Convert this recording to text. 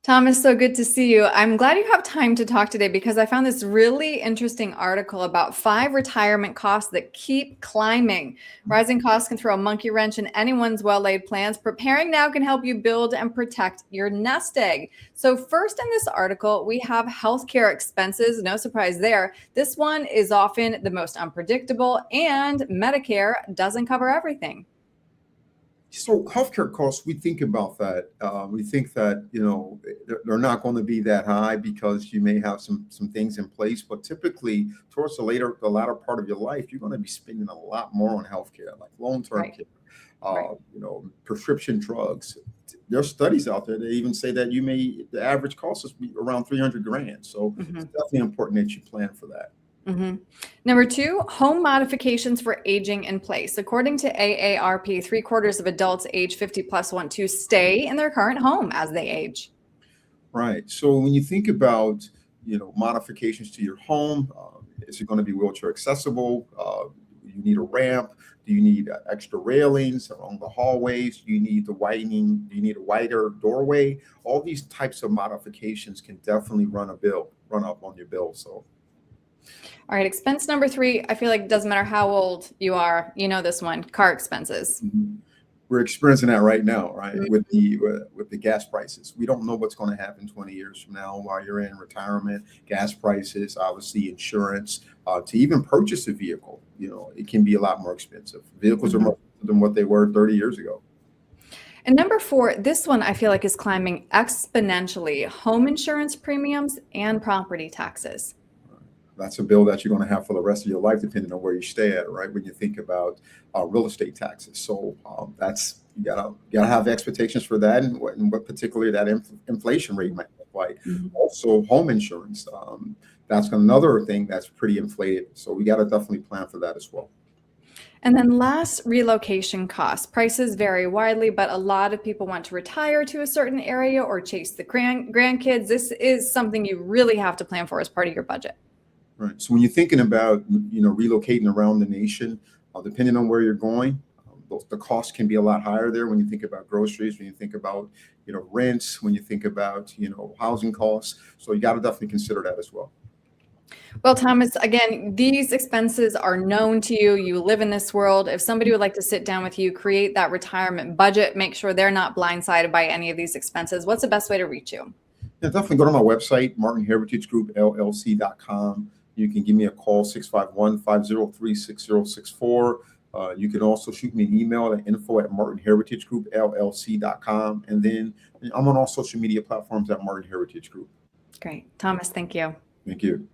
Thomas, so good to see you. I'm glad you have time to talk today because I found this really interesting article about 5 retirement costs that keep climbing. Rising costs can throw a monkey wrench in anyone's well-laid plans. Preparing now can help you build and protect your nest egg. So first in this article, we have healthcare expenses. No surprise there. This one is often the most unpredictable, and Medicare doesn't cover everything. So healthcare costs, we think about that. We think that they're not going to be that high because you may have some things in place, but typically towards the latter part of your life, you're going to be spending a lot more on healthcare, like long-term Right. care, Right. prescription drugs. There's studies out there that even say that the average cost is be around 300 grand. So it's Mhm. definitely important that you plan for that. Mhm. Number two, home modifications for aging in place. According to AARP, 3/4 of adults age 50 plus want to stay in their current home as they age. Right. So when you think about, modifications to your home, is it going to be wheelchair accessible? You need a ramp? Do you need extra railings along the hallways? Do you need the widening? Do you need a wider doorway? All these types of modifications can definitely run up on your bill. So All right, expense number three, I feel like it doesn't matter how old you are, you know this one, car expenses. mhm. We're experiencing that right now, right? With Mhm. the gas prices. We don't know what's going to happen 20 years from now while you're in retirement. Gas prices, obviously insurance, to even purchase a vehicle, it can be a lot more expensive. Vehicles are Mhm. more expensive than what they were 30 years ago. And number four, this one I feel like is climbing exponentially, home insurance premiums and property taxes. That's a bill that you're going to have for the rest of your life, depending on where you stay at, right? When you think about real estate taxes, so that's you gotta have expectations for that, and what particularly that inflation rate might look like. Mhm. Also, home insurance. That's another thing that's pretty inflated, so we got to definitely plan for that as well. And then last, relocation costs. Prices vary widely, but a lot of people want to retire to a certain area or chase the grandkids. This is something you really have to plan for as part of your budget. Right. So when you're thinking about relocating around the nation, depending on where you're going, the cost can be a lot higher there. When you think about groceries, when you think about rents, when you think about housing costs, so you got to definitely consider that as well. Well, Thomas, again, these expenses are known to you. You live in this world. If somebody would like to sit down with you, create that retirement budget, make sure they're not blindsided by any of these expenses, what's the best way to reach you? Yeah, definitely go to my website, martinheritagegroup LLC.com. You can give me a call, 651-503-6064. You can also shoot me an email at info@martinheritagegroup LLC.com. And then I'm on all social media platforms at Martin Heritage Group. Great. Thomas, thank you. Thank you.